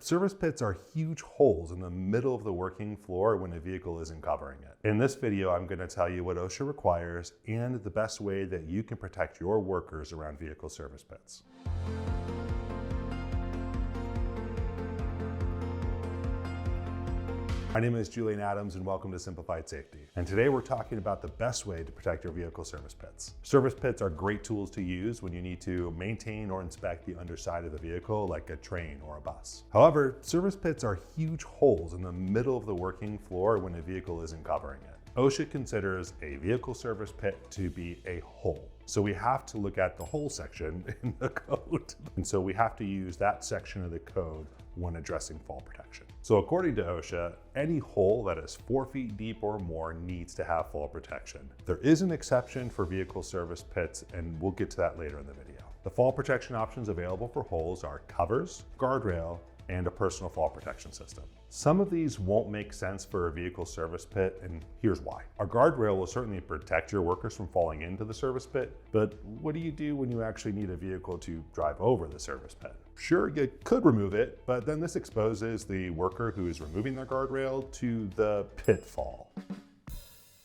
Service pits are huge holes in the middle of the working floor when a vehicle isn't covering it. In this video, I'm going to tell you what OSHA requires and the best way that you can protect your workers around vehicle service pits. My name is Julian and welcome to Simplified Safety. And today we're talking about the best way to protect your vehicle service pits. Service pits are great tools to use when you need to maintain or inspect the underside of a vehicle like a train or a bus. However, service pits are huge holes in the middle of the working floor when a vehicle isn't covering it. OSHA considers a vehicle service pit to be a hole. So we have to look at the hole section in the code. And so we have to use that section of the code when addressing fall protection. So according to OSHA, any hole that is 4 feet deep or more needs to have fall protection. There is an exception for vehicle service pits, and we'll get to that later in the video. The fall protection options available for holes are covers, guardrail, and a personal fall protection system. Some of these won't make sense for a vehicle service pit, and here's why. A guardrail will certainly protect your workers from falling into the service pit, but what do you do when you actually need a vehicle to drive over the service pit? Sure, you could remove it, but then this exposes the worker who is removing their guardrail to the pitfall.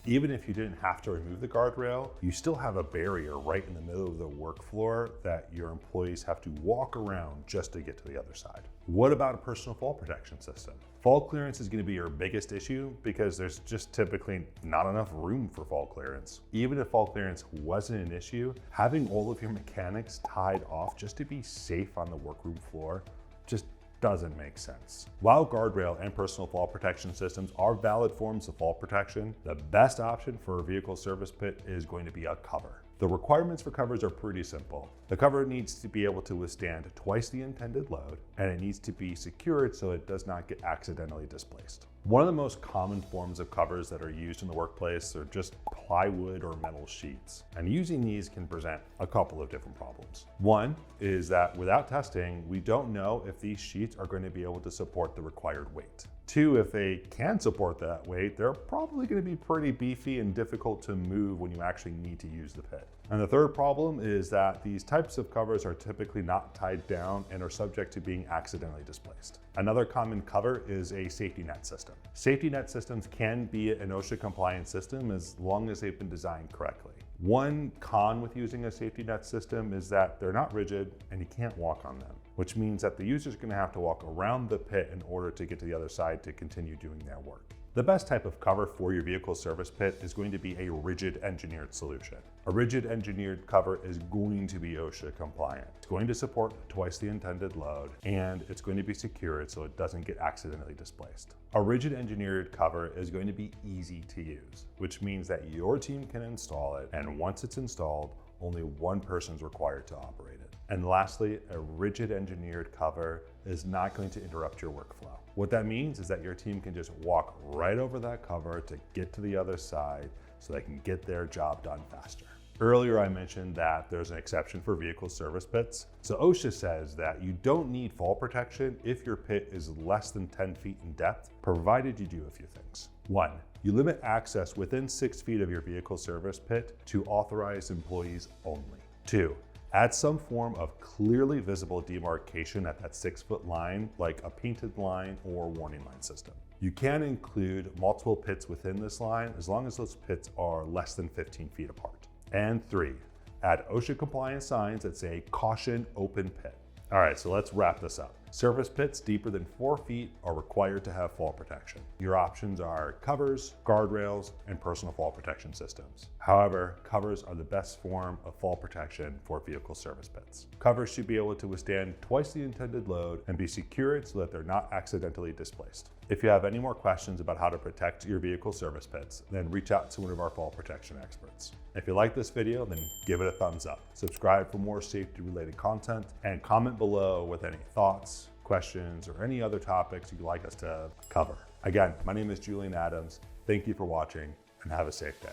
Even if you didn't have to remove the guardrail, you still have a barrier right in the middle of the work floor that your employees have to walk around just to get to the other side. What about a personal fall protection system? Fall clearance is going to be your biggest issue because there's just typically not enough room for fall clearance. Even if fall clearance wasn't an issue, having all of your mechanics tied off just to be safe on the workroom floor just doesn't make sense. While guardrail and personal fall protection systems are valid forms of fall protection, the best option for a vehicle service pit is going to be a cover. The requirements for covers are pretty simple. The cover needs to be able to withstand twice the intended load, and it needs to be secured so it does not get accidentally displaced. One of the most common forms of covers that are used in the workplace are just plywood or metal sheets. And using these can present a couple of different problems. One is that without testing, we don't know if these sheets are going to be able to support the required weight. Two, if they can support that weight, they're probably going to be pretty beefy and difficult to move when you actually need to use the pit. And the third problem is that these types of covers are typically not tied down and are subject to being accidentally displaced. Another common cover is a safety net system. Safety net systems can be an OSHA compliant system as long as they've been designed correctly. One con with using a safety net system is that they're not rigid and you can't walk on them, which means that the user is going to have to walk around the pit in order to get to the other side to continue doing their work. The best type of cover for your vehicle service pit is going to be a rigid engineered solution. A rigid engineered cover is going to be OSHA compliant. It's going to support twice the intended load, and it's going to be secured so it doesn't get accidentally displaced. A rigid engineered cover is going to be easy to use, which means that your team can install it, and once it's installed, only one person is required to operate it. And lastly, a rigid engineered cover is not going to interrupt your workflow. What that means is that your team can just walk right over that cover to get to the other side so they can get their job done faster. Earlier, I mentioned that there's an exception for vehicle service pits. So OSHA says that you don't need fall protection if your pit is less than 10 feet in depth, provided you do a few things. One, you limit access within 6 feet of your vehicle service pit to authorized employees only. Two, add some form of clearly visible demarcation at that 6-foot line, like a painted line or warning line system. You can include multiple pits within this line as long as those pits are less than 15 feet apart. And three, add OSHA compliant signs that say caution open pit. All right, so let's wrap this up. Service pits deeper than 4 feet are required to have fall protection. Your options are covers, guardrails, and personal fall protection systems. However, covers are the best form of fall protection for vehicle service pits. Covers should be able to withstand twice the intended load and be secured so that they're not accidentally displaced. If you have any more questions about how to protect your vehicle service pits, then reach out to one of our fall protection experts. If you like this video, then give it a thumbs up. Subscribe for more safety-related content and comment below with any thoughts, questions, or any other topics you'd like us to cover. Again, my name is Julian Adams. Thank you for watching and have a safe day.